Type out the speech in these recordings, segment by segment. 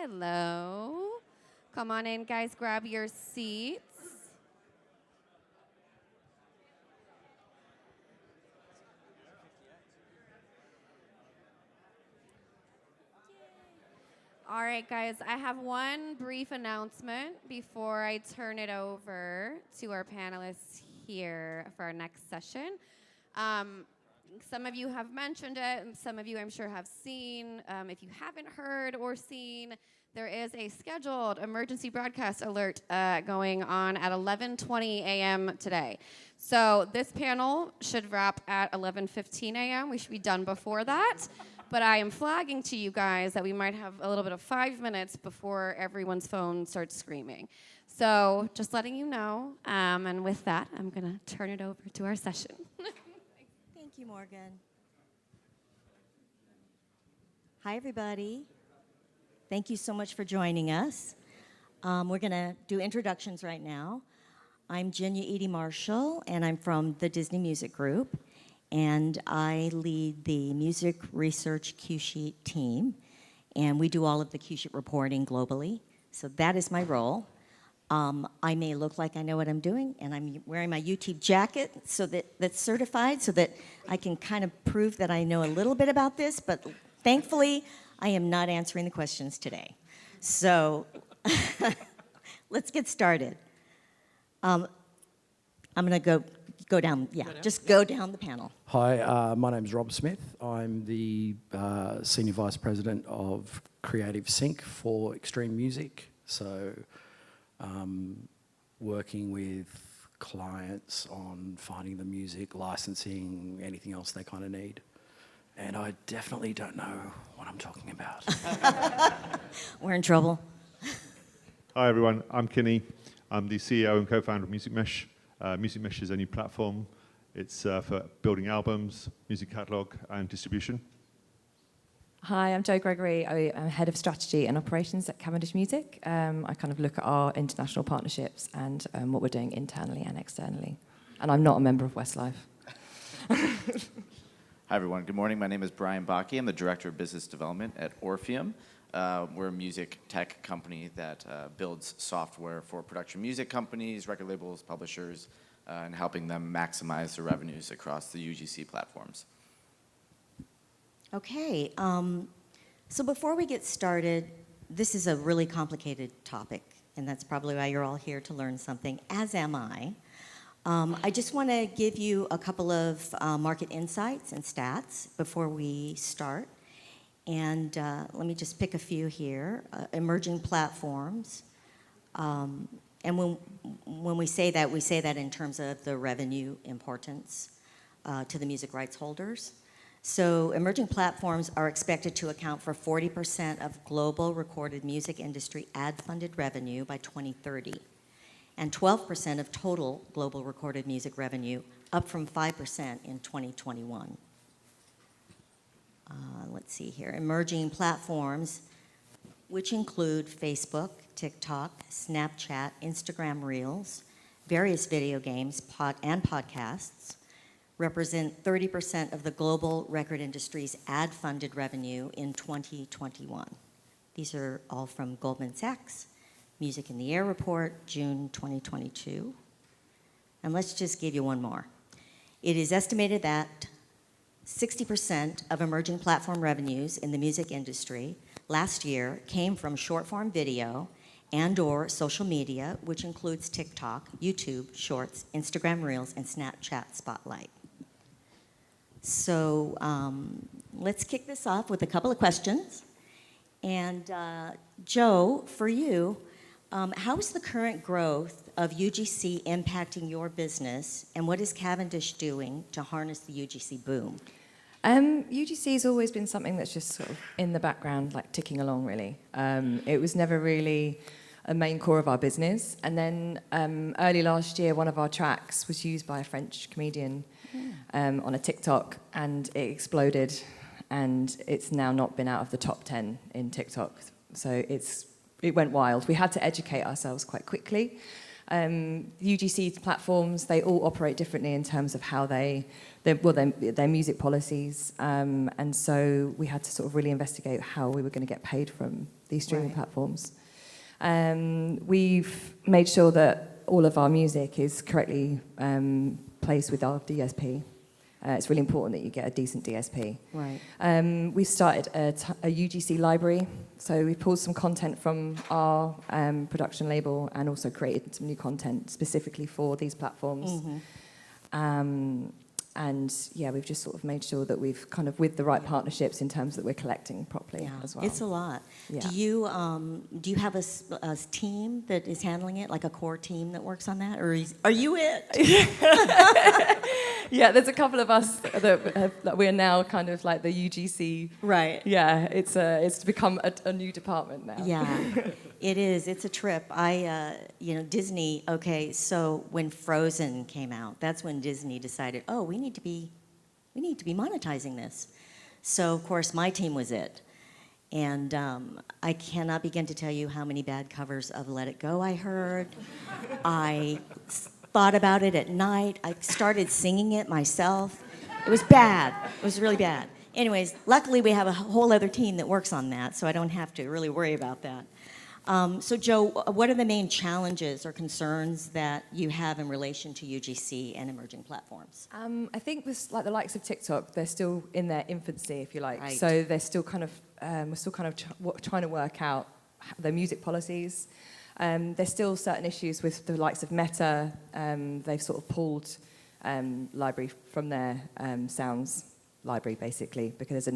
Hello. Come on in, guys. Grab your seats. All right, guys. I have one brief announcement before I turn it over to our panelists here for our next session. Some of you have mentioned it, and some of you, I'm sure, have seen. If you haven't heard or seen, there is a scheduled emergency broadcast alert going on at 11:20 a.m. today. So this panel should wrap at 11:15 a.m. We should be done before that. But I am flagging to you guys that we might have a little bit of 5 minutes before everyone's phone starts screaming. So just letting you know. And with that, I'm going to turn it over to our session. Thank you, Morgan. Hi, everybody. Thank you so much for joining us. We're going to do introductions right now. I'm Genya Edie Marshall, and I'm from the Disney Music Group, and I lead the music research Q-Sheet team, and we do all of the Q-Sheet reporting globally. So that is my role. I may look like I know what I'm doing, and I'm wearing my YouTube jacket so that's certified so that I can kind of prove that I know a little bit about this, but thankfully, I am not answering the questions today. So let's get started. I'm going to go down, go down the panel. Hi, my name's Rob Smith. I'm the Senior Vice President of Creative Sync for Extreme Music. So working with clients on finding the music, licensing, anything else they kind of need. And I definitely don't know what I'm talking about. We're in trouble. Hi everyone, I'm Kinney. I'm the CEO and co-founder of Music Mesh. Music Mesh is a new platform. It's for building albums, music catalog, and distribution. Hi, I'm Jo Gregory. I'm Head of Strategy and Operations at Cavendish Music. I kind of look at our international partnerships and what we're doing internally and externally. And I'm not a member of Westlife. Hi, everyone. Good morning. My name is Brian Bakke. I'm the Director of Business Development at Orpheum. We're a music tech company that builds software for production music companies, record labels, publishers, and helping them maximize their revenues across the UGC platforms. Okay, so before we get started, this is a really complicated topic, and that's probably why you're all here to learn something, as am I. I just want to give you a couple of market insights and stats before we start. And let me just pick a few here. Emerging platforms. And when we say that in terms of the revenue importance to the music rights holders. So emerging platforms are expected to account for 40% of global recorded music industry ad-funded revenue by 2030, and 12% of total global recorded music revenue, up from 5% in 2021. Let's see here. Emerging platforms, which include Facebook, TikTok, Snapchat, Instagram Reels, various video games, and podcasts, represent 30% of the global record industry's ad-funded revenue in 2021. These are all from Goldman Sachs, Music in the Air report, June 2022. And let's just give you one more. It is estimated that 60% of emerging platform revenues in the music industry last year came from short-form video and/or social media, which includes TikTok, YouTube, Shorts, Instagram Reels, and Snapchat Spotlight. So let's kick this off with a couple of questions. And Joe, for you, how is the current growth of UGC impacting your business, and what is Cavendish doing to harness the UGC boom? UGC has always been something that's just sort of in the background, like ticking along, really. It was never really a main core of our business. And then early last year, one of our tracks was used by a French comedian on a TikTok, and it exploded, and it's now not been out of the top 10 in TikTok. So it went wild. We had to educate ourselves quite quickly. UGC platforms, they all operate differently in terms of how their music policies, and so we had to sort of really investigate how we were going to get paid from these streaming Right. platforms. We've made sure that all of our music is correctly placed with our DSP. It's really important that you get a decent DSP. Right. We've started a UGC library, so we've pulled some content from our production label and also created some new content specifically for these platforms. And yeah, we've just sort of made sure that we've kind of with the right partnerships in terms that we're collecting properly Yeah, as well. it's a lot. Yeah. Do you have a team that is handling it, like a core team that works on that, or are you it? Yeah, there's a couple of us that we're now kind of like the UGC. Right. Yeah, it's become a new department now. Yeah, it is. It's a trip. Disney. Okay, so when Frozen came out, that's when Disney decided, oh, we need to be monetizing this. So of course my team was it, and I cannot begin to tell you how many bad covers of Let It Go I heard. I thought about it at night. I started singing it myself. It was bad. It was really bad. Anyways, luckily we have a whole other team that works on that, so I don't have to really worry about that. So Joe, what are the main challenges or concerns that you have in relation to UGC and emerging platforms? I think with like the likes of TikTok, they're still in their infancy, if you like. Right. So they're still kind of we're still kind of trying to work out their music policies. There's still certain issues with the likes of Meta. They've sort of pulled library from their sounds library, basically, because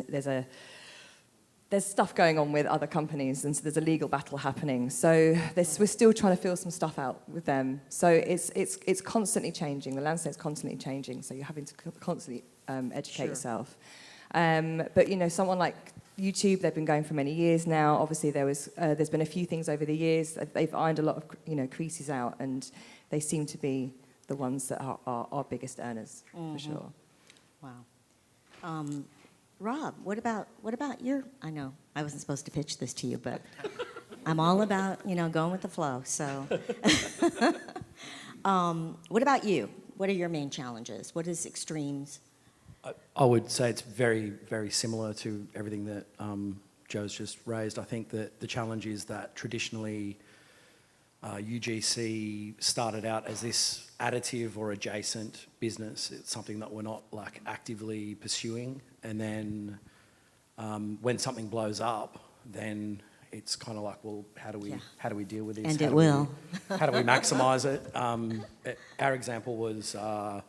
there's stuff going on with other companies, and so there's a legal battle happening. So we're still trying to feel some stuff out with them. So it's constantly changing. The landscape's constantly changing. So you're having to constantly educate yourself. But someone like YouTube, they've been going for many years now. Obviously, there's been a few things over the years. They've ironed a lot of creases out, and they seem to be the ones that are our biggest earners for sure. Wow. Rob, what about your? I know I wasn't supposed to pitch this to you, but I'm all about going with the flow. So, what about you? What are your main challenges? What is Extremes? I would say it's very, very similar to everything that Joe's just raised. I think that the challenge is that traditionally UGC started out as this additive or adjacent business. It's something that we're not like actively pursuing. And then when something blows up, then it's kind of like, well, how do we deal with this? And it will. How do we maximise it? Our example was, I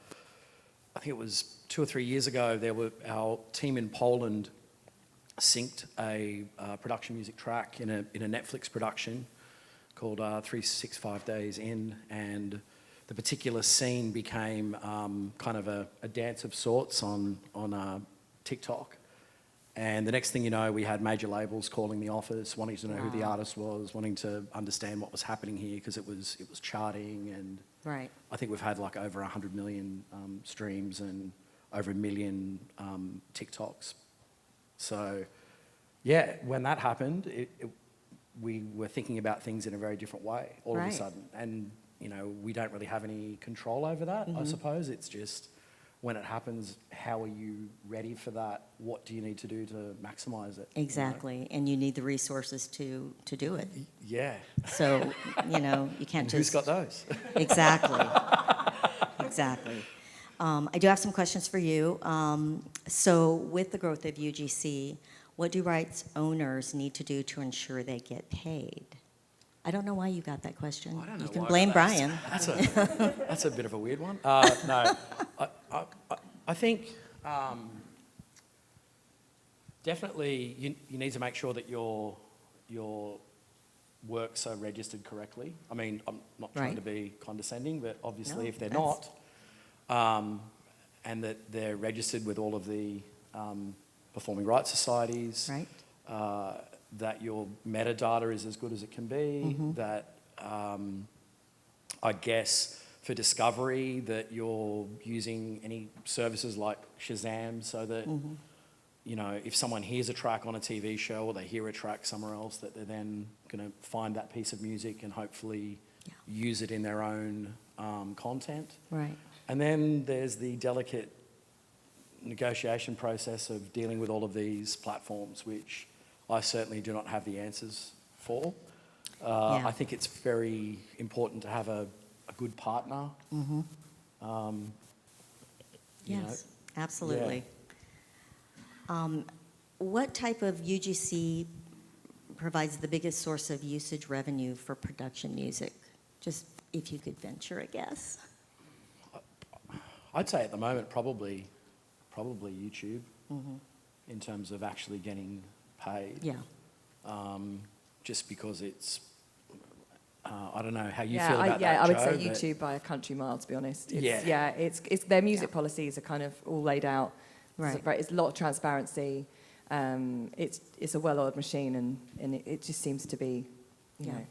think it was 2 or 3 years ago, our team in Poland synced a production music track in a Netflix production called 365 Days In, and the particular scene became kind of a dance of sorts on TikTok. And the next thing you know, we had major labels calling the office, wanting to know who the artist was, wanting to understand what was happening here, because it was charting, and Right. I think we've had like over 100 million streams and over 1 million TikToks. So, yeah, when that happened, we were thinking about things in a very different way all of a sudden. And, we don't really have any control over that, I suppose. It's just when it happens, how are you ready for that? What do you need to do to maximise it? Exactly, and you need the resources to do it. Yeah. So, you can't just... Who's got those? Exactly. Exactly. I do have some questions for you. So with the growth of UGC, what do rights owners need to do to ensure they get paid? I don't know why you got that question. I don't know you can why blame I Brian. That's a bit of a weird one. No, I think definitely you need to make sure that your works are registered correctly. I mean, I'm not trying to be condescending, but obviously if they're not, and that they're registered with all of the performing rights societies, Right. That your metadata is as good as it can be, that I guess for discovery that you're using any services like Shazam, so that if someone hears a track on a TV show or they hear a track somewhere else, that they're then going to find that piece of music and hopefully use it in their own content. Right. And then there's the delicate negotiation process of dealing with all of these platforms, which I certainly do not have the answers for. Yeah. I think it's very important to have a good partner. You know, Yes, absolutely. What type of UGC provides the biggest source of usage revenue for production music? Just if you could venture a guess. I'd say at the moment probably YouTube in terms of actually getting paid. Yeah. Just because it's, I don't know how you Yeah, feel about that, I would Joe, say but- YouTube by a country mile, to be honest. Yeah. It's their music policies are kind of all laid out. Right. It's a lot of transparency. It's a well-oiled machine, and it just seems to be, you Yeah. know.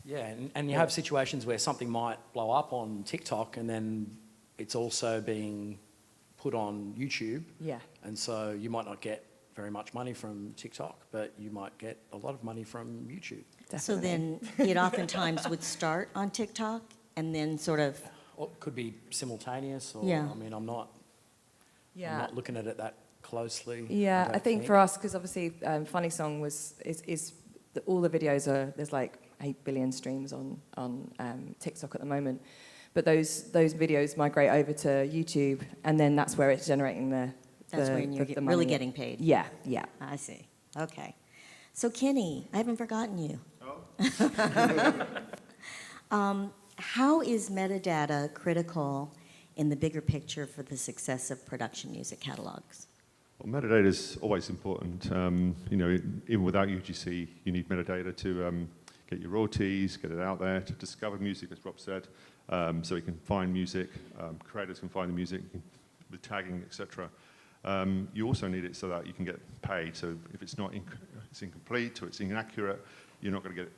Yeah, and you have situations where something might blow up on TikTok and then it's also being put on YouTube. Yeah. And so you might not get very much money from TikTok, but you might get a lot of money from YouTube. So Definitely. then it oftentimes would start on TikTok and then sort of, Or it could be simultaneous, or Yeah. I mean, I'm not looking at it that closely. Yeah, I don't think for us, because obviously Funny Song all the videos there's like 8 billion streams on TikTok at the moment, but those videos migrate over to YouTube, and then that's where it's generating that's when you're the really money. getting paid. Yeah, yeah. I see. Okay. So Kenny, I haven't forgotten you. How is metadata critical in the bigger picture for the success of production music catalogs? Well, metadata is always important. You know, even without UGC, you need metadata to get your royalties, get it out there, to discover music, as Rob said, so you can find music, creators can find the music, the tagging, etc. You also need it so that you can get paid. So if it's not it's incomplete or it's inaccurate, you're not going to get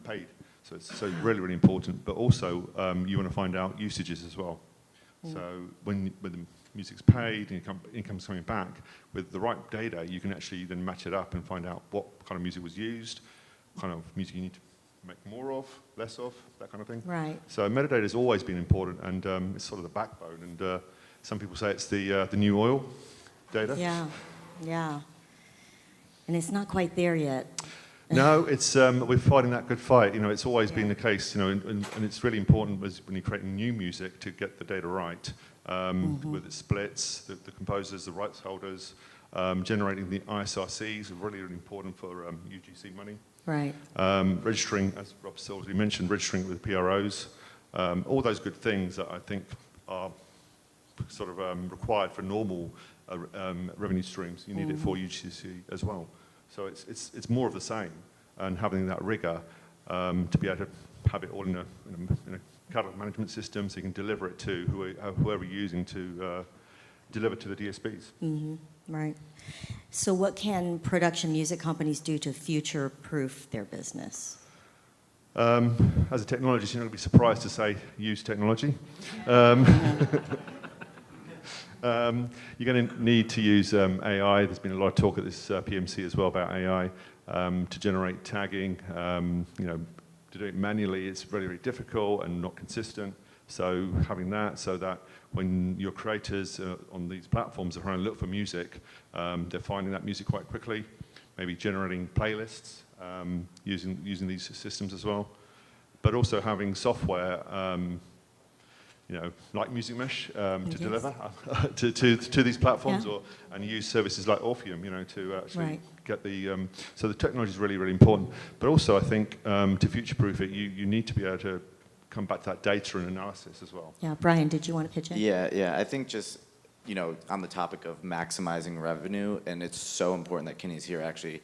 paid. So it's really, really important. But also, you want to find out usages as well. So when the music's paid and income's coming back, with the right data, you can actually then match it up and find out what kind of music was used, what kind of music you need to make more of, less of, that kind of thing. Right. So metadata has always been important, and it's sort of the backbone. And some people say it's the new oil data. Yeah, yeah. And it's not quite there yet. No, it's we're fighting that good fight. You know, it's always been the case. You know, and it's really important when you're creating new music to get the data right, with its splits, the composers, the rights holders, generating the ISRCs are really, really important for UGC money. Right. Registering, as Rob already mentioned, registering with PROs, all those good things that I think are sort of required for normal revenue streams. You need it for UGC as well. So it's more of the same, and having that rigor to be able to have it all in a catalog management system, so you can deliver it to whoever you're using to deliver to the DSPs. Right. So what can production music companies do to future-proof their business? As a technologist, you're not going to be surprised to say use technology. You're going to need to use AI. There's been a lot of talk at this PMC as well about AI to generate tagging. You know, to do it manually is very, very difficult and not consistent. So having that, so that when your creators on these platforms are trying to look for music, they're finding that music quite quickly. Maybe generating playlists using these systems as well, but also having software. You know, like Music Mesh to deliver to these platforms, and use services like Orpheum, you know, to actually get the. So the technology is really, really important. But also, I think to future-proof it, you need to be able to come back to that data and analysis as well. Yeah, Brian, did you want to pitch in? Yeah. I think just, you know, on the topic of maximizing revenue, and it's so important that Kenny's here actually,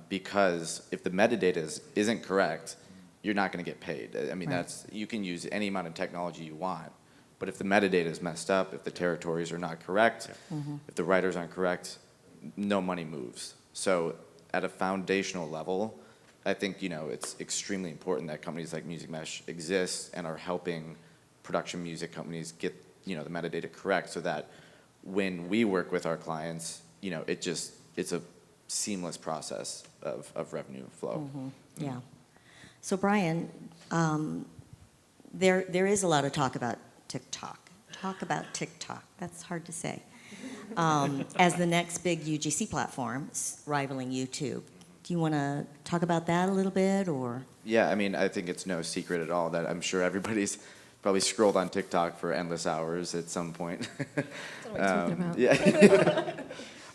because if the metadata isn't correct, you're not going to get paid. I mean, you can use any amount of technology you want, but if the metadata is messed up, if the territories are not correct, if the writers aren't correct, no money moves. So at a foundational level, I think, you know, it's extremely important that companies like Music Mesh exist and are helping production music companies get, you know, the metadata correct, so that when we work with our clients, you know, it's a seamless process of revenue flow. Yeah. So Brian, there is a lot of talk about TikTok. That's hard to say. As the next big UGC platform, rivaling YouTube. do you want to talk about that a little bit, or? Yeah, I mean, I think it's no secret at all that I'm sure everybody's probably scrolled on TikTok for endless hours at some point. That's what we're talking about.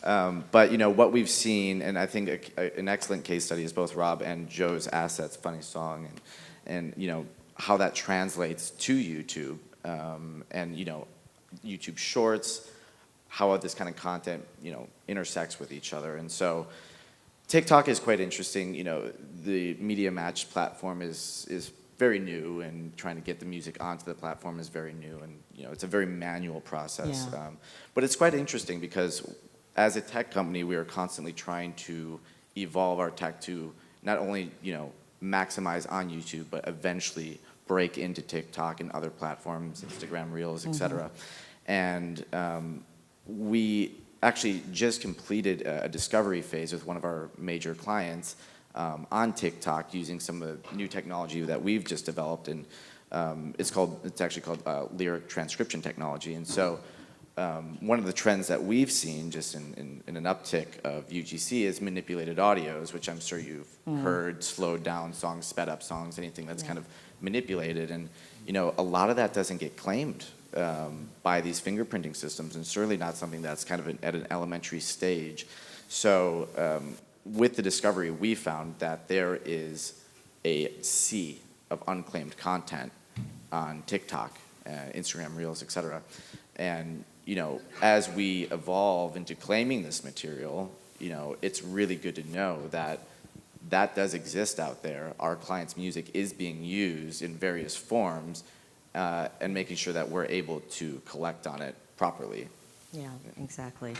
Yeah. But, you know, what we've seen, and I think an excellent case study is both Rob and Joe's Assets, funny song, and you know, how that translates to YouTube, and, you know, YouTube Shorts, how this kind of content, you know, intersects with each other. And so TikTok is quite interesting. You know, the Media Match platform is very new, and trying to get the music onto the platform is very new, and you know, it's a very manual process. Yeah. But it's quite interesting because as a tech company, we are constantly trying to evolve our tech to not only, you know, maximize on YouTube, but eventually break into TikTok and other platforms, Instagram Reels, etc. And we actually just completed a discovery phase with one of our major clients on TikTok using some of the new technology that we've just developed, and it's actually called lyric transcription technology. And so one of the trends that we've seen just in an uptick of UGC is manipulated audios, which I'm sure you've heard, slowed down songs, sped up songs, anything that's kind of manipulated. And you know, a lot of that doesn't get claimed by these fingerprinting systems, and certainly not something that's kind of at an elementary stage. So with the discovery, we found that there is a sea of unclaimed content on TikTok, Instagram Reels, etc. And you know, as we evolve into claiming this material, you know, it's really good to know that that does exist out there. Our clients' music is being used in various forms, and making sure that we're able to collect on it properly. Yeah, exactly.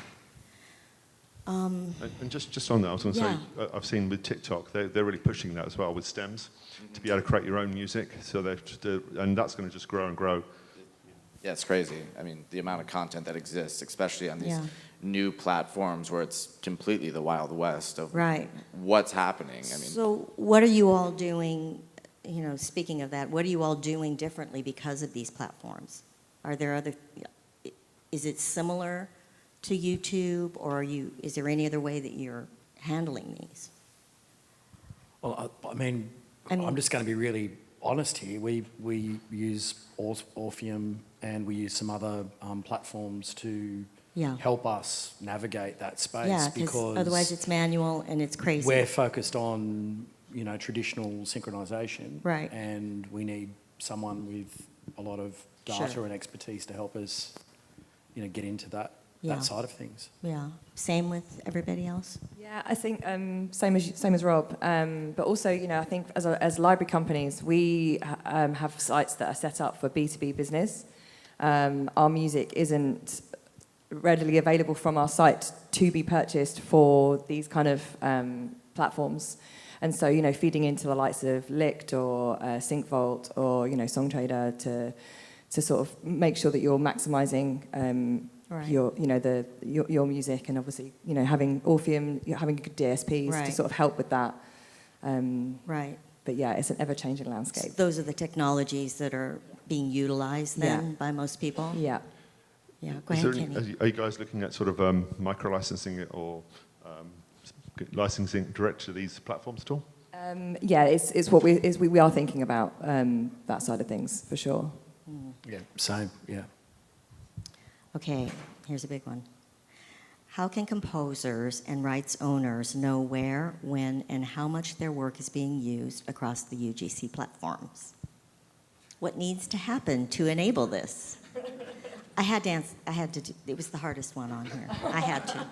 And just on that, I was going to say, I've seen with TikTok, they're really pushing that as well with stems, to be able to create your own music. So they've just, and that's going to just grow and grow. Yeah, it's crazy. I mean, the amount of content that exists, especially on these new platforms where it's completely the Wild West of what's happening. I mean, so what are you all doing, you know, speaking of that, what are you all doing differently because of these platforms? Are there other, is it similar to YouTube, or is there any other way that you're handling these? Well, I mean, I'm just going to be really honest here. We use Orpheum, and we use some other platforms to help us navigate that space. Yeah, because otherwise it's manual and it's crazy. We're focused on, you know, traditional synchronization, right? And we need someone with a lot of data and expertise to help us, you know, get into that side of things. Yeah. Same with everybody else? Yeah, I think same as Rob. But also, you know, I think as library companies, we have sites that are set up for B2B business. Our music isn't readily available from our site to be purchased for these kind of platforms. And so, you know, feeding into the likes of Licked or SyncVault or, you know, Songtrader to sort of make sure that you're maximizing your, you know, your music, and obviously, you know, having Orpheum, having good DSPs to sort of help with that. But yeah, it's an ever-changing landscape. So those are the technologies that are being utilized then by most people? Yeah. Yeah, go ahead, Kenny. Are you guys looking at sort of micro-licensing or licensing direct to these platforms at all? Yeah, it's what we are thinking about that side of things, for sure. Yeah, same, yeah. Okay, here's a big one. How can composers and rights owners know where, when, and how much their work is being used across the UGC platforms? What needs to happen to enable this? I had to do, it was the hardest one on here. I had to.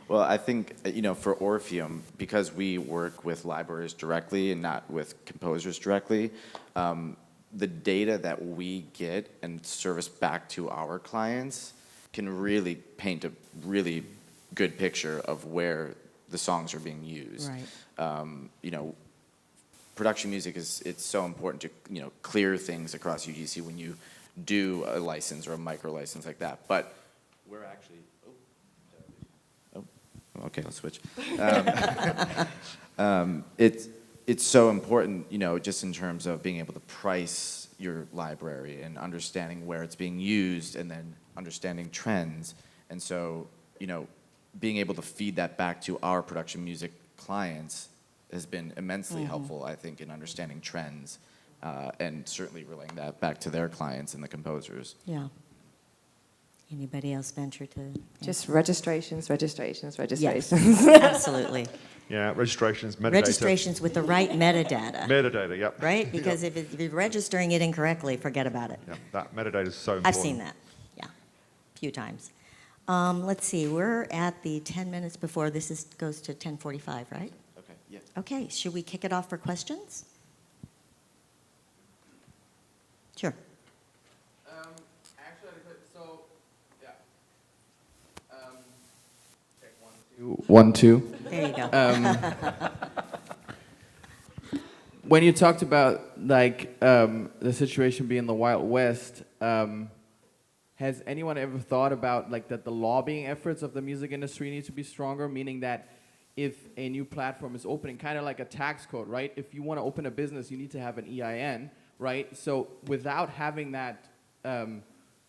Well, I think, you know, for Orpheum, because we work with libraries directly and not with composers directly, the data that we get and service back to our clients can really paint a really good picture of where the songs are being used. You know, production music it's so important to, you know, clear things across UGC when you do a license or a micro license like that. But we're actually okay, let's switch. It's so important, you know, just in terms of being able to price your library and understanding where it's being used, and then understanding trends. And so, you know, being able to feed that back to our production music clients has been immensely helpful, I think, in understanding trends and certainly relaying that back to their clients and the composers. Yeah. Anybody else venture to? Just registrations. Yes, absolutely. Yeah, registrations, metadata. Registrations with the right metadata. Metadata, yep. Right? Because if you're registering it incorrectly, forget about it. Yeah, that metadata is so important. I've seen that, yeah, a few times. Let's see, we're at the 10 minutes before. This goes to 10:45, right? Okay, yeah. Okay, should we kick it off for questions? Sure. One, two. There you go. When you talked about like the situation being the Wild West, has anyone ever thought about like that the lobbying efforts of the music industry need to be stronger? Meaning that if a new platform is opening, kind of like a tax code, right? If you want to open a business, you need to have an EIN, right? So without having that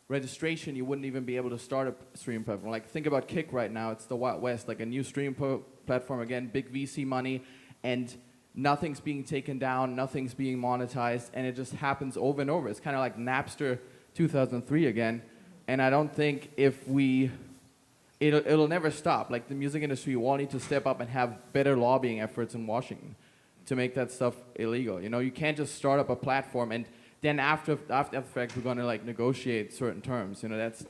registration, you wouldn't even be able to start a stream platform. Like think about Kick right now, it's the Wild West, like a new stream platform, again, big VC money, and nothing's being taken down, nothing's being monetized, and it just happens over and over. It's kind of like Napster 2003 again, and I don't think it'll never stop. Like the music industry, you all need to step up and have better lobbying efforts in Washington to make that stuff illegal. You know, you can't just start up a platform and then after the fact we're going to like negotiate certain terms. You know, that's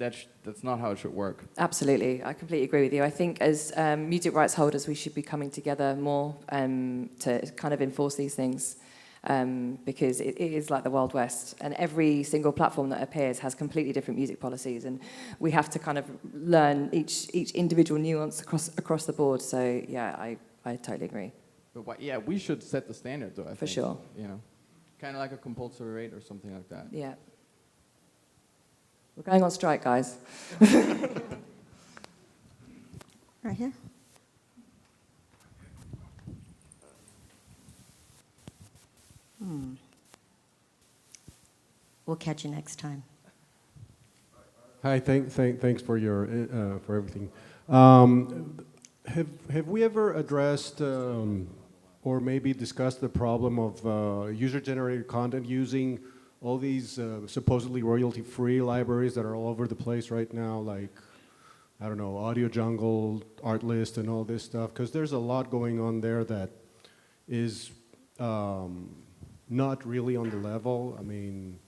not how it should work. Absolutely, I completely agree with you. I think as music rights holders, we should be coming together more to kind of enforce these things because it is like the Wild West, and every single platform that appears has completely different music policies, and we have to kind of learn each individual nuance across the board. So yeah, I totally agree. But yeah, we should set the standard though. I think. For sure. You know. Kind of like a compulsory rate or something like that. Yeah. We're going on strike, guys. Right here. We'll catch you next time. Hi, thanks for your for everything. Have we ever addressed or maybe discussed the problem of user-generated content using all these supposedly royalty-free libraries that are all over the place right now, like, I don't know, Audio Jungle, Artlist, and all this stuff? Because there's a lot going on there that is not really on the level. I mean,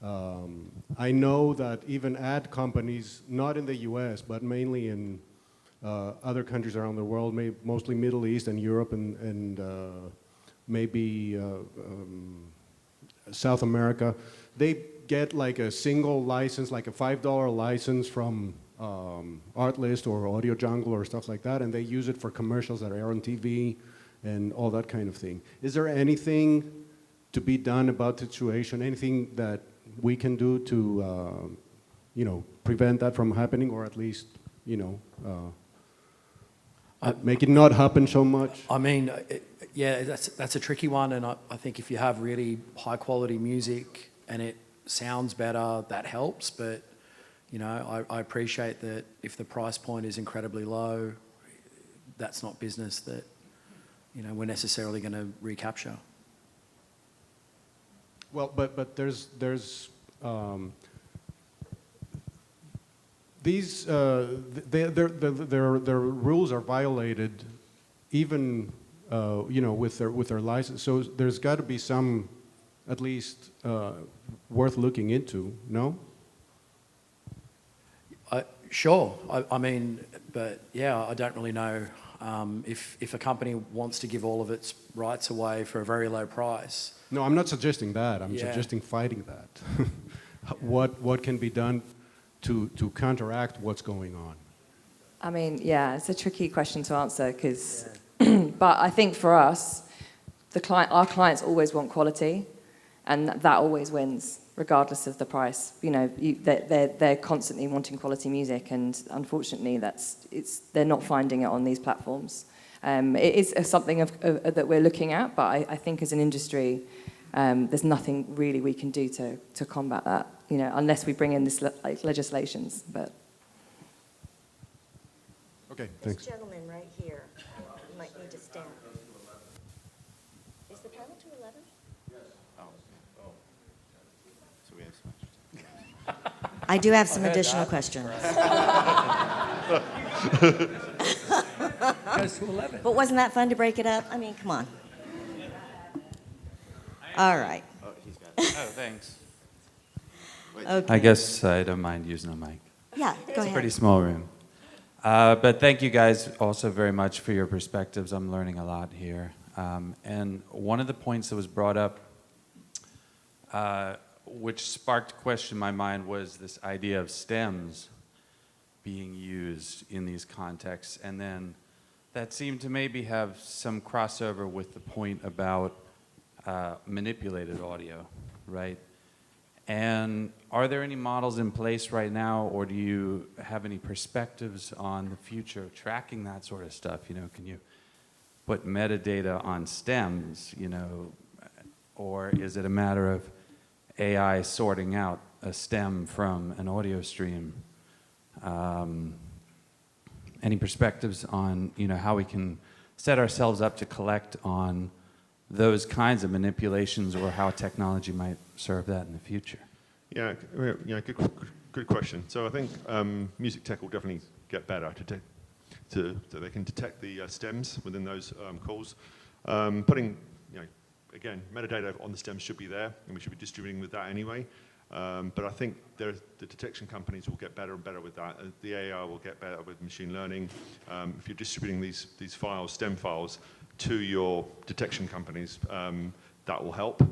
I know that even ad companies, not in the US, but mainly in other countries around the world, mostly Middle East and Europe and maybe South America, they get like a single license, like a $5 license from Artlist or Audio Jungle or stuff like that, and they use it for commercials that air on TV and all that kind of thing. Is there anything to be done about the situation? Anything that we can do to, prevent that from happening, or at least, make it not happen so much? I mean, yeah, that's a tricky one, and I think if you have really high quality music and it sounds better, that helps. But I appreciate that if the price point is incredibly low, that's not business that we're necessarily going to recapture. Well, but there's these their rules are violated, even with their license. So there's got to be some, at least, worth looking into. No? Sure. I mean, but yeah, I don't really know if a company wants to give all of its rights away for a very low price. No, I'm not suggesting that. I'm suggesting fighting that. What can be done to counteract what's going on? I mean, yeah, it's a tricky question to answer because, but I think for us, our clients always want quality, and that always wins, regardless of the price. They're constantly wanting quality music, and unfortunately, they're not finding it on these platforms. It is something that we're looking at, but I think as an industry, there's nothing really we can do to combat that. Unless we bring in this legislations. But okay, thanks. This gentleman right here, you might need to stand. the panel to 11? So we have some. I do have some additional questions. Goes to 11. But wasn't that fun to break it up? I mean, come on. All right. Oh, he's got it. Oh, thanks. Okay. I guess I don't mind using a mic. Yeah, go It's a ahead. pretty small room. But thank you guys also very much for your perspectives. I'm learning a lot here. And one of the points that was brought up, which sparked a question in my mind, was this idea of stems being used in these contexts. And then that seemed to maybe have some crossover with the point about manipulated audio, right? And are there any models in place right now, or do you have any perspectives on the future of tracking that sort of stuff? You know, can you put metadata on stems, you know, or is it a matter of AI sorting out a stem from an audio stream? Any perspectives on, you know, how we can set ourselves up to collect on those kinds of manipulations, or how technology might serve that in the future? Yeah, good question. So I think music tech will definitely get better so they can detect the stems within those calls. Putting, again, metadata on the stems should be there, and we should be distributing with that anyway. But I think the detection companies will get better and better with that. The AI will get better with machine learning. If you're distributing these files, stem files, to your detection companies, that will help.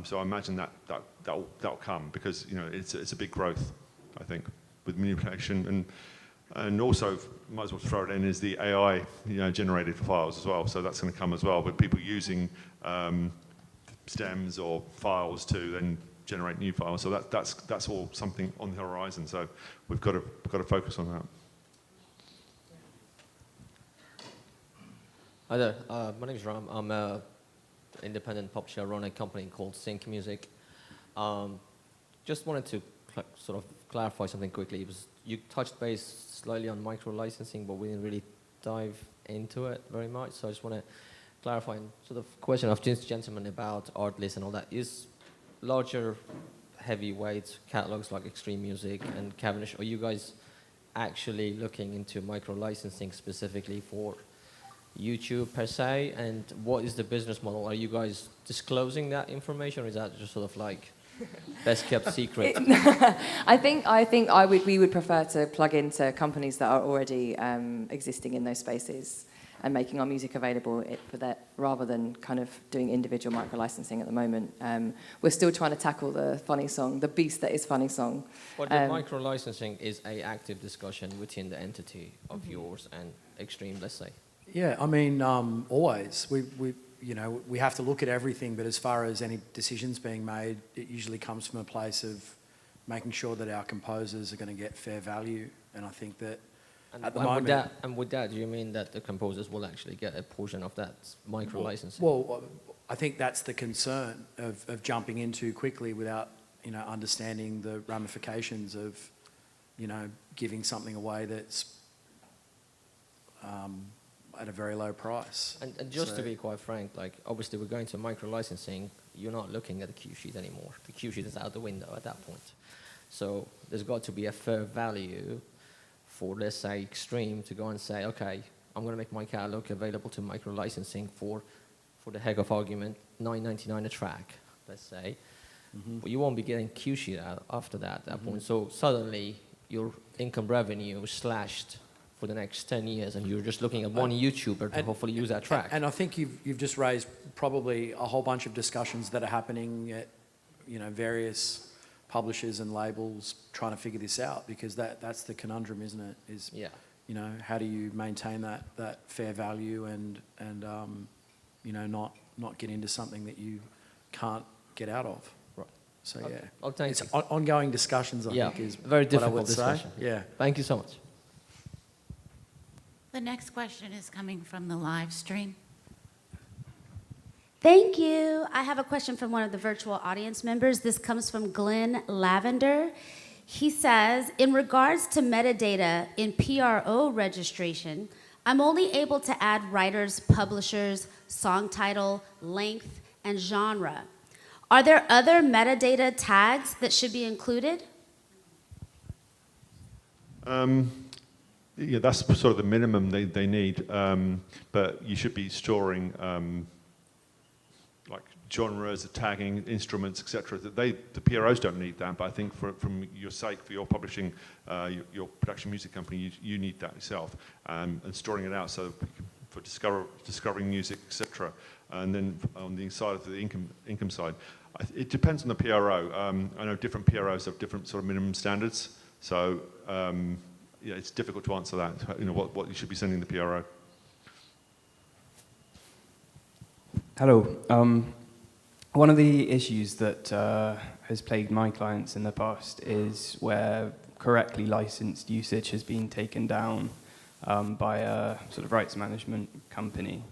So I imagine that'll come, because it's a big growth, I think, with manipulation, and also might as well throw it in is the AI generated files as well. So that's going to come as well, with people using stems or files to then generate new files. So that's all something on the horizon. So we've got to focus on that. Hi there, my name is Ram. I'm an independent publisher. I run a company called Sync Music. Just wanted to sort of clarify something quickly. You touched base slightly on micro-licensing, but we didn't really dive into it very much. So I just want to clarify and sort of question of this gentleman about art lists and all that. Is larger heavyweight catalogs like Extreme Music and Cavendish, are you guys actually looking into micro-licensing specifically for YouTube per se, and what is the business model? Are you guys disclosing that information, or is that just sort of like best kept secret? We would prefer to plug into companies that are already existing in those spaces and making our music available for that, rather than kind of doing individual micro licensing at the moment. We're still trying to tackle the funny song, the beast that is funny song. But the micro licensing is a active discussion within the entity of yours and Extreme, let's say. Yeah, I mean, always. We have to look at everything, but as far as any decisions being made, it usually comes from a place of making sure that our composers are going to get fair value. And I think that at the moment... With that, do you mean that the composers will actually get a portion of that micro-licensing? Well, I think that's the concern of jumping in too quickly without, understanding the ramifications of, giving something away that's... at a very low price. And just to be quite frank, like obviously we're going to micro-licensing, you're not looking at the cue sheet anymore. The cue sheet is out the window at that point. So there's got to be a fair value for, let's say, Extreme to go and say, okay, I'm going to make my catalog available to micro-licensing for the heck of argument, $9.99 a track, let's say. Mm-hmm. But you won't be getting cue sheet out after that at that point. So suddenly your income revenue is slashed for the next 10 years, and you're just looking at one YouTuber to hopefully use that track. And I think you've just raised probably a whole bunch of discussions that are happening at, various publishers and labels trying to figure this out, because that's the conundrum, isn't it? Is, how do you maintain that fair value and not get into something that you can't get out of. Right. So okay. yeah, Well, thank it's you. ongoing discussions. I think is very difficult what I would discussion. say. Yeah. Thank you so much. The next question is coming from the live stream. Thank you. I have a question from one of the virtual audience members. This comes from Glenn Lavender. He says, in regards to metadata in PRO registration, I'm only able to add writers, publishers, song title, length, and genre. Are there other metadata tags that should be included? Yeah, that's sort of the minimum they need, but you should be storing like genres, tagging, instruments, etc. The PROs don't need that, but I think from your sake, for your publishing, your production music company, you need that yourself, and storing it out so for discovering music, etc. And then on the side of the income side, it depends on the PRO. I know different PROs have different sort of minimum standards, so yeah, it's difficult to answer that. You know what you should be sending the PRO. Hello. One of the issues that has plagued my clients in the past is where correctly licensed usage has been taken down by a sort of rights management company.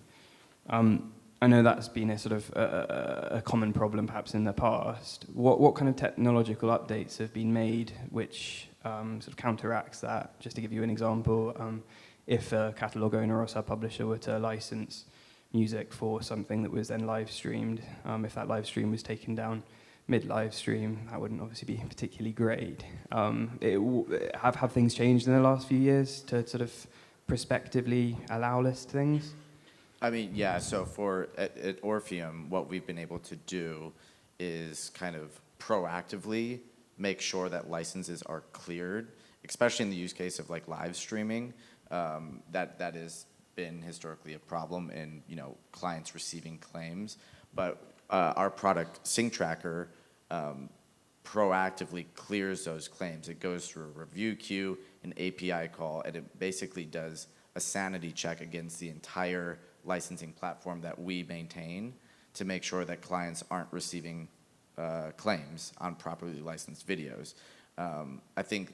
I know that's been a sort of a common problem perhaps in the past. What kind of technological updates have been made which sort of counteracts that? Just to give you an example, if a catalog owner or sub-publisher were to license music for something that was then live streamed, if that live stream was taken down mid-live stream, that wouldn't obviously be particularly great. Have things changed in the last few years to sort of prospectively allow list things? I mean, yeah, so at Orpheum, what we've been able to do is kind of proactively make sure that licenses are cleared, especially in the use case of like live streaming. That has been historically a problem in clients receiving claims, but our product Sync Tracker proactively clears those claims. It goes through a review queue, an API call, and it basically does a sanity check against the entire licensing platform that we maintain to make sure that clients aren't receiving claims on properly licensed videos. I think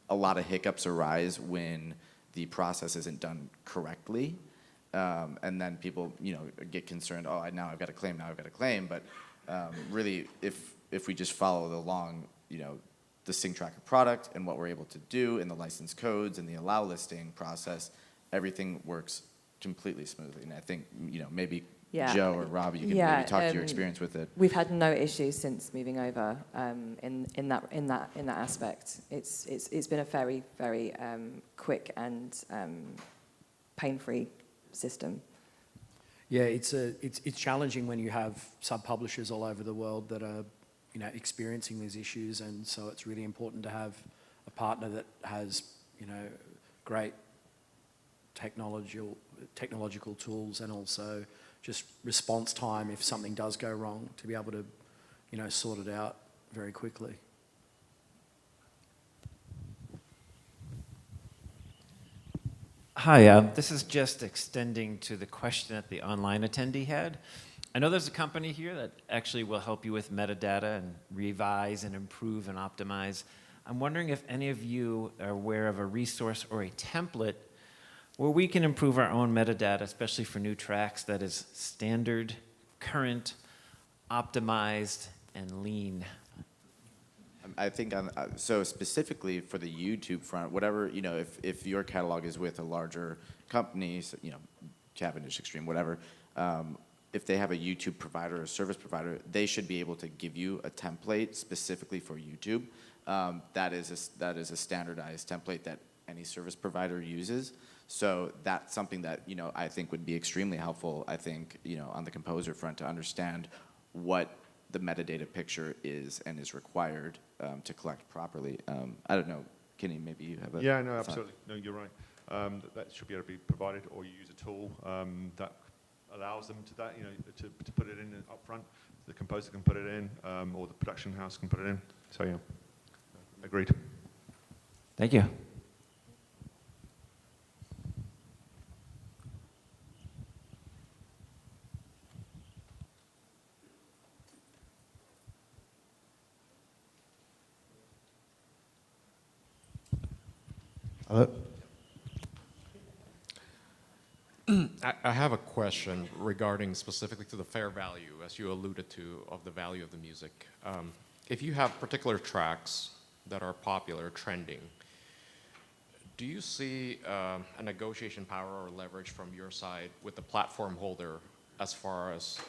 a lot of hiccups arise when the process isn't done correctly, and then people get concerned, oh, now I've got a claim, but really if we just follow along the Sync Tracker product and what we're able to do in the license codes and the allow listing process, everything works completely smoothly. And I think maybe Joe or Robbie, you can maybe talk to your experience with it. We've had no issues since moving over in that aspect. It's been a very quick and pain-free system. Yeah, it's challenging when you have sub-publishers all over the world that are experiencing these issues, and so it's really important to have a partner that has great technological tools and also just response time if something does go wrong, to be able to sort it out very quickly. Hi, this is just extending to the question that the online attendee had. I know there's a company here that actually will help you with metadata and revise and improve and optimize. I'm wondering if any of you are aware of a resource or a template where we can improve our own metadata, especially for new tracks, that is standard, current, optimized, and lean. I think so specifically for the YouTube front, whatever, if your catalog is with a larger company, so, Cavendish, Extreme, whatever, if they have a YouTube provider or service provider, they should be able to give you a template specifically for YouTube. That is a standardized template that any service provider uses. So that's something that I think would be extremely helpful. I think on the composer front to understand what the metadata picture is and is required to collect properly. I don't know, Kenny, maybe you have a Yeah, no, thought. absolutely. No, you're right. That should be able to be provided, or you use a tool that allows them to that, to put it in up front. The composer can put it in, or the production house can put it in. So yeah, agreed. Thank you. Hello? I have a question regarding specifically to the fair value, as you alluded to, of the value of the music. If you have particular tracks that are popular, trending, do you see a negotiation power or leverage from your side with the platform holder as far as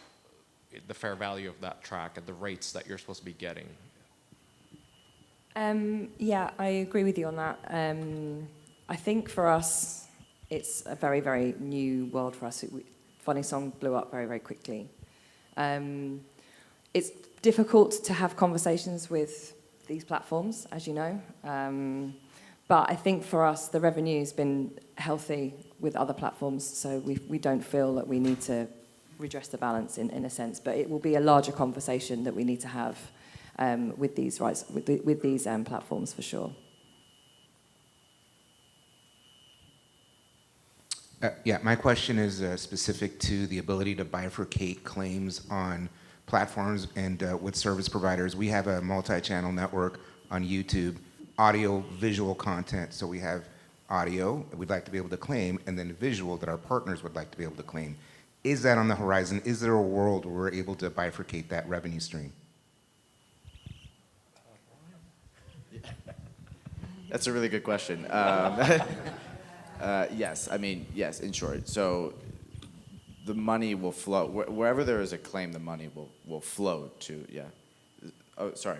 the fair value of that track at the rates that you're supposed to be getting? Yeah, I agree with you on that. I think for us, it's a very, very new world for us. Funny Song blew up very, very quickly. It's difficult to have conversations with these platforms, as you know. But I think for us, the revenue's been healthy with other platforms, so we don't feel that we need to redress the balance in a sense. But it will be a larger conversation that we need to have with these rights, with these platforms for sure. Yeah, my question is specific to the ability to bifurcate claims on platforms and with service providers. We have a multi-channel network on YouTube, audio, visual content. So we have audio that we'd like to be able to claim, and then visual that our partners would like to be able to claim. Is that on the horizon? Is there a world where we're able to bifurcate that revenue stream? That's a really good question. Yes, I mean, yes, in short. So the money will flow. Wherever there is a claim, the money will flow to, yeah. Oh, sorry.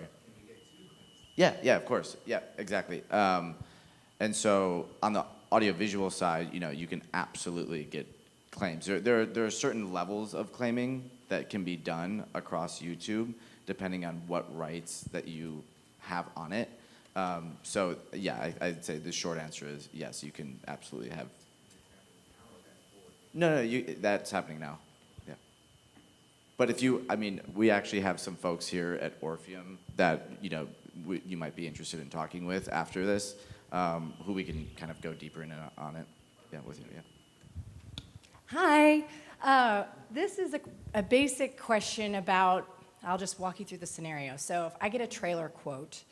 Yeah, of course. Yeah, exactly. And so on the audiovisual side, you can absolutely get claims. There are certain levels of claiming that can be done across YouTube, depending on what rights that you have on it. So yeah, I'd say the short answer is yes, you can absolutely have. No, that's happening now. Yeah. But we actually have some folks here at Orpheum that you might be interested in talking with after this, who we can kind of go deeper on it. Yeah, with you. Yeah. Hi. This is a basic question about. I'll just walk you through the scenario. So if I get a trailer quote,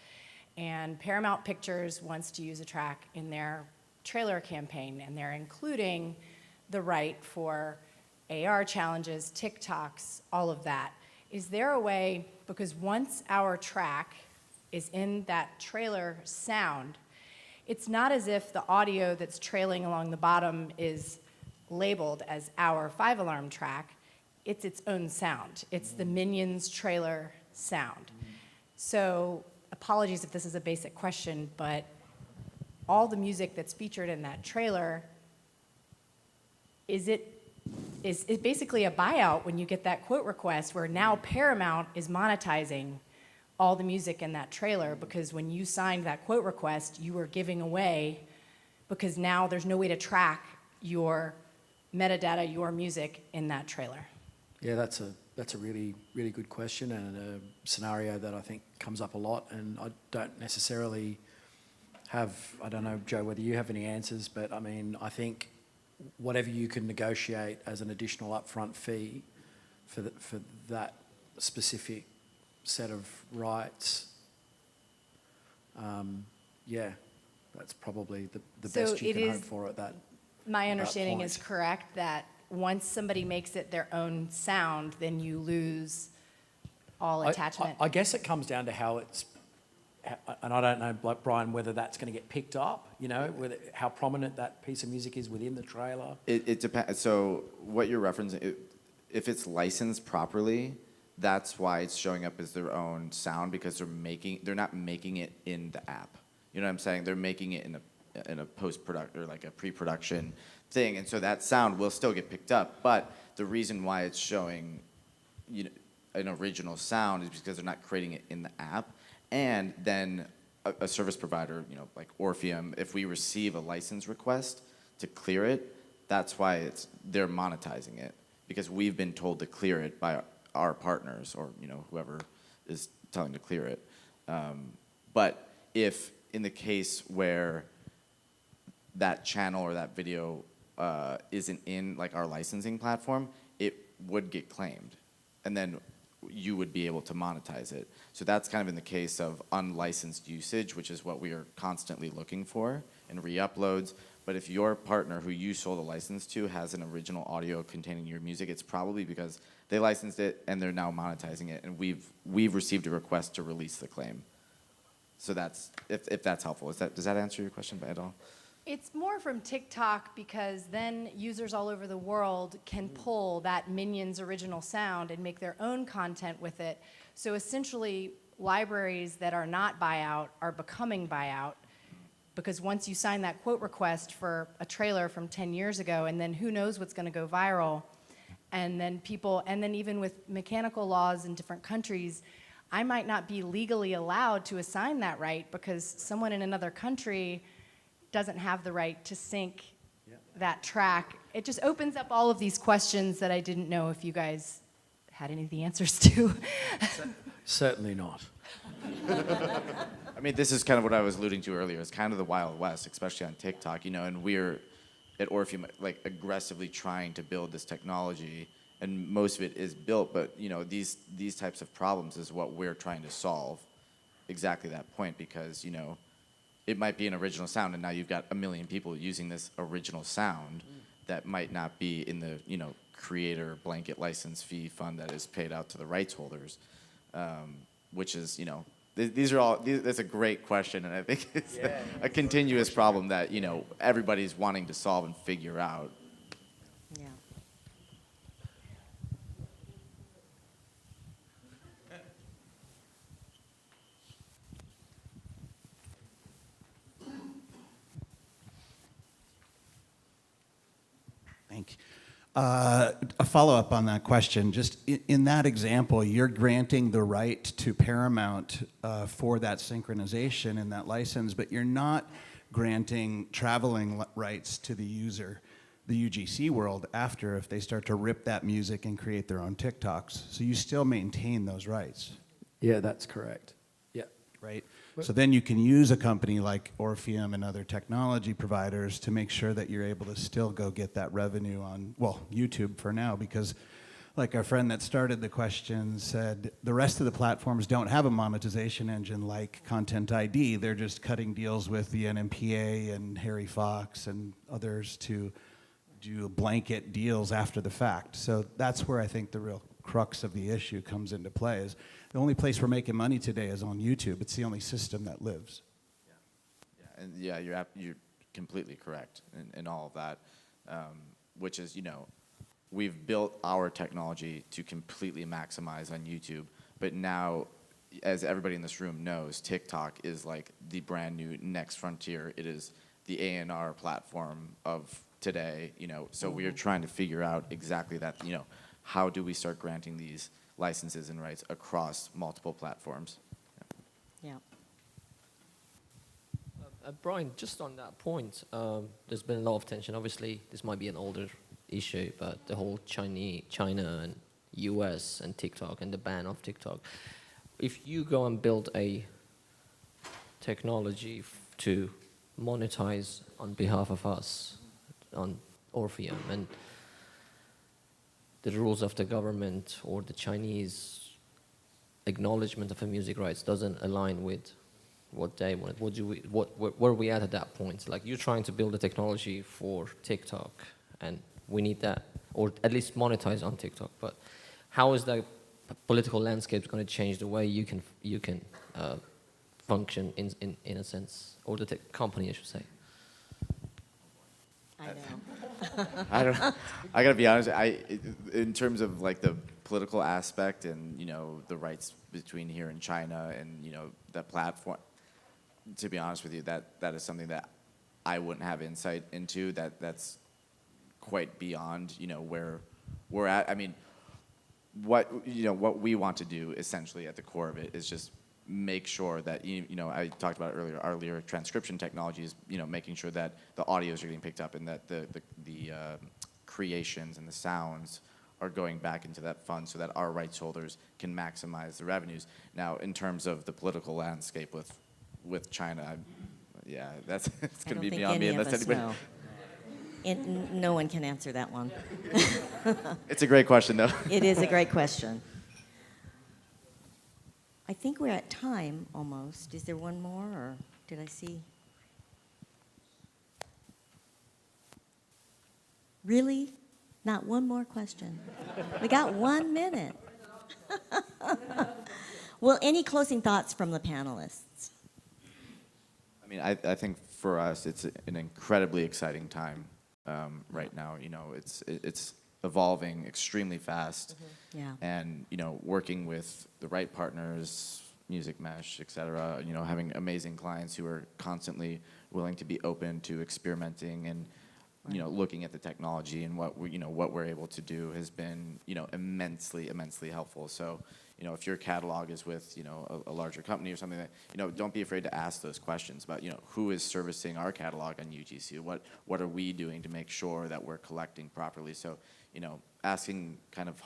and Paramount Pictures wants to use a track in their trailer campaign, and they're including the right for AR challenges, TikToks, all of that. Is there a way, because once our track is in that trailer sound, it's not as if the audio that's trailing along the bottom is labeled as our 5-alarm track. It's its own sound. It's the Minions trailer sound. So apologies if this is a basic question, but all the music that's featured in that trailer, is it basically a buyout when you get that quote request where now Paramount is monetizing all the music in that trailer, because when you signed that quote request, you were giving away, because now there's no way to track your metadata, your music in that trailer? Yeah, that's a really, really good question, and a scenario that I think comes up a lot, and I don't necessarily have, I don't know, Joe, whether you have any answers, but I mean, I think whatever you can negotiate as an additional upfront fee for that specific set of rights, yeah, that's probably the best you can hope for at that. My understanding is correct that once somebody makes it their own sound, then you lose all attachment. I guess it comes down to how it's, and I don't know, like Brian, whether that's going to get picked up, whether, how prominent that piece of music is within the trailer. It depends. So what you're referencing, if it's licensed properly, that's why it's showing up as their own sound, because they're not making it in the app. You know what I'm saying? They're making it in a post-production or like a pre-production thing, and so that sound will still get picked up. But the reason why it's showing, an original sound is because they're not creating it in the app. And then a service provider, like Orpheum, if we receive a license request to clear it, that's why they're monetizing it, because we've been told to clear it by our partners or whoever is telling to clear it. But if in the case where that channel or that video isn't in like our licensing platform, it would get claimed, and then you would be able to monetize it. So that's kind of in the case of unlicensed usage, which is what we are constantly looking for in re-uploads. But if your partner who you sold a license to has an original audio containing your music, it's probably because they licensed it and they're now monetizing it, and we've received a request to release the claim. So that's if that's helpful. Does that answer your question at all? It's more from TikTok because then users all over the world can pull that Minions original sound and make their own content with it. So essentially, libraries that are not buyout are becoming buyout because once you sign that quote request for a trailer from 10 years ago, and then who knows what's going to go viral, and then even with mechanical laws in different countries, I might not be legally allowed to assign that right because someone in another country doesn't have the right to sync that track. It just opens up all of these questions that I didn't know if you guys had any of the answers to. Certainly not. I mean, this is kind of what I was alluding to earlier. It's kind of the Wild West, especially on TikTok, and we're at Orpheum like aggressively trying to build this technology, and most of it is built, but these types of problems is what we're trying to solve. Exactly that point, because it might be an original sound, and now you've got 1 million people using this original sound that might not be in the creator blanket license fee fund that is paid out to the rights holders, which is that's a great question, and I think it's a continuous problem that everybody's wanting to solve and figure out. Yeah. Thank you. A follow-up on that question. Just in that example, you're granting the right to Paramount for that synchronization and that license, but you're not granting traveling rights to the user, the UGC world, after if they start to rip that music and create their own TikToks. So you still maintain those rights. Yeah, that's correct. Yeah. Right? So then you can use a company like Orpheum and other technology providers to make sure that you're able to still go get that revenue on, YouTube for now, because like our friend that started the question said, the rest of the platforms don't have a monetization engine like Content ID. They're just cutting deals with the NMPA and Harry Fox and others to do blanket deals after the fact. So that's where I think the real crux of the issue comes into play. Is the only place we're making money today is on YouTube. It's the only system that lives. And you're completely correct in all of that, which is we've built our technology to completely maximize on YouTube, but now, as everybody in this room knows, TikTok is like the brand new next frontier. It is the A&R platform of today, so we are trying to figure out exactly that, how do we start granting these licenses and rights across multiple platforms? Yeah. Brian, just on that point, there's been a lot of tension. Obviously, this might be an older issue, but the whole China and US and TikTok and the ban of TikTok. If you go and build a technology to monetize on behalf of us on Orpheum, and the rules of the government or the Chinese acknowledgement of the music rights doesn't align with what they want, where are we at that point? Like, you're trying to build a technology for TikTok, and we need that, or at least monetize on TikTok. But how is the political landscape going to change the way you can function in a sense, or the company, I should say? I know. I don't know. I gotta be honest. In terms of like the political aspect and the rights between here and China and that platform, to be honest with you, that is something that I wouldn't have insight into. That's quite beyond where we're at. I mean, what we want to do essentially at the core of it is just make sure that I talked about earlier. Our lyric transcription technology is making sure that the audios are getting picked up and that the creations and the sounds are going back into that fund so that our rights holders can maximize the revenues. Now, in terms of the political landscape with China, it's going to be beyond me unless anybody. No one can answer that one. It's a great question, though. It is a great question. I think we're at time almost. Is there one more, or did I see? Really? Not one more question. We got 1 minute. Well, any closing thoughts from the panelists? I mean, I think for us, it's an incredibly exciting time right now. You know, it's evolving extremely fast. Yeah. And, you know, working with the right partners, Music Mesh, et cetera, you know, having amazing clients who are constantly willing to be open to experimenting and, you know, looking at the technology and what we're able to do has been, you know, immensely helpful. So, you know, if your catalog is with, you know, a larger company or something, that, you know, don't be afraid to ask those questions about, you know, who is servicing our catalog on UGC? What are we doing to make sure that we're collecting properly? So, you know, asking kind of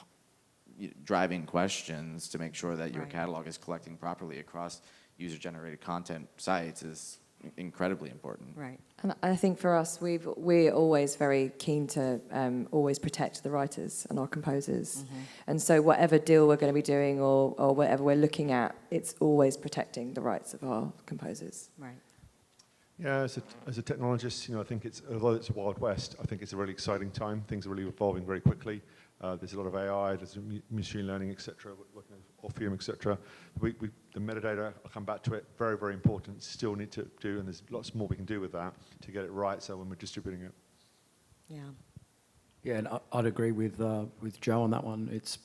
driving questions to make sure that your catalog is collecting properly across user-generated content sites is incredibly important. Right. And I think for us, we're always very keen to always protect the writers and our composers. And so whatever deal we're going to be doing or whatever we're looking at, it's always protecting the rights of our composers. Right. Yeah, as a technologist, you know, I think although it's a Wild West, I think it's a really exciting time. Things are really evolving very quickly. There's a lot of AI, there's machine learning, et cetera, working on Orpheum, et cetera. The metadata, I'll come back to it, very, very important, still need to do, and there's lots more we can do with that to get it right, so when we're distributing it. Yeah. Yeah, and I'd agree with Joe on that one. It's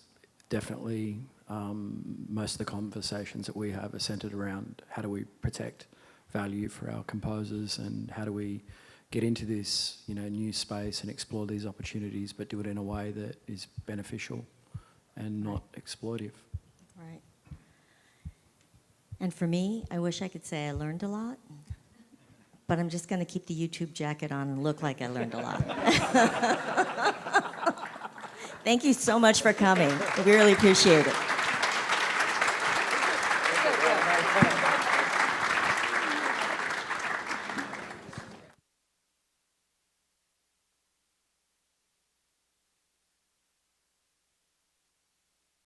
definitely most of the conversations that we have are centered around how do we protect value for our composers and how do we get into this, you know, new space and explore these opportunities, but do it in a way that is beneficial and not exploitive. Right. And for me, I wish I could say I learned a lot, but I'm just going to keep the YouTube jacket on and look like I learned a lot. Thank you so much for coming. We really appreciate it.